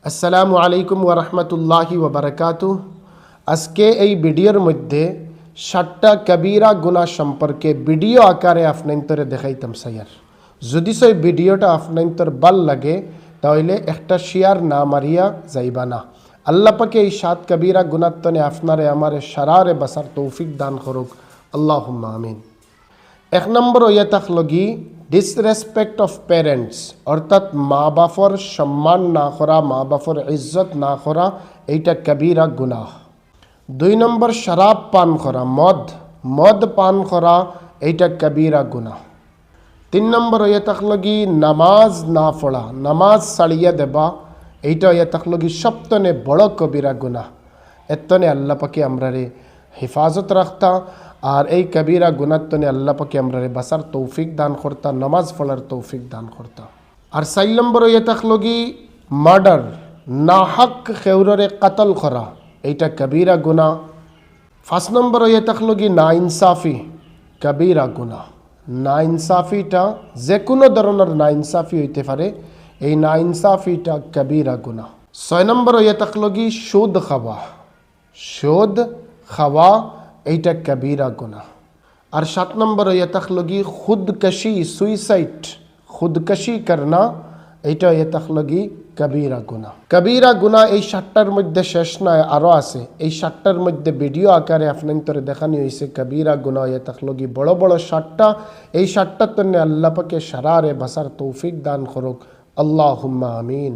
আসসালামু আলাইকুম ওয়া রাহমাতুল্লাহি ওয়া বারাকাতুহু। আজকে এই ভিডিওর মধ্যে 7টা কবিরা গুনাহ সম্পর্কে ভিডিও আকারে আপনাদের দেখাইতাম স্যার। যদি সেই ভিডিওটা আপনাদের ভাল লাগে তাহলে একটা শেয়ার না মারিয়া যাইবা না। আল্লাহ পাকে এই 7 কবিরা গুনাহ তনে আপনারে আমারে সারারে বাসার তৌফিক দান করুক, আল্লাহুম্মা আমিন। 1 নম্বর ইয়া তাখলগি ডিসরেসপেক্ট অফ প্যারেন্টস, অর্থাৎ মা বাপর সম্মান না করা, মা বাপর ইজ্জত না করা, এইটা কবিরা গুনাহ। 2 নম্বর শরাব পান করা, মদ পান করা, এইটা কবিরা গুনাহ। 3 নম্বর ইয়া তাখলগি নামাজ না পড়া, নামাজ ছাড়িয়ে দেবা, এইটা ইয়া তাখলগি সবতনে বড় কবিরা গুনাহ। এতনে আল্লাহ পাকে আমরারে হেফাজত রাখতা আর এই কবিরা গুনাহতনে আল্লাহ পাকে আমরারে বাসার তৌফিক দান করতা, নামাজ পড়ার তৌফিক দান করতা। আর 4 নম্বর ইয়া তাখলগি মার্ডার, নাহক খেউররে কতল করা, এইটা কবিরা গুনাহ। 5 নম্বর ইয়া তাখলগি নাইনসাফি, কবিরা গুনাহ। নাইনসাফিটা যে কোনো ধরনের নাইনসাফি হইতে পারে, এই নাইনসাফিটা কবিরা গুনাহ। 6 নম্বর ইয়া তাখলগি সুদ খাওয়া, এইটা কবিরা গুনাহ। আর 7 নম্বর ইয়া তাখলগি খুদকশি, সুইসাইড, খুদকশি করনা, এইটা ইয়া তাখলগি কবিরা গুনাহ। কবিরা গুনাহ এই 7টার মধ্যে শেষ নয়, আরও আছে। এই 7টার মধ্যে ভিডিও আকারে আপনাদের দেখানি হয়েছে কবিরা গুনাহ ইয়া তাখলগি বড় বড় 7টা। এই 7টার তন্নে আল্লাহ পাকে সারারে বাসার তৌফিক দান করুক, আল্লাহুম্মা আমিন।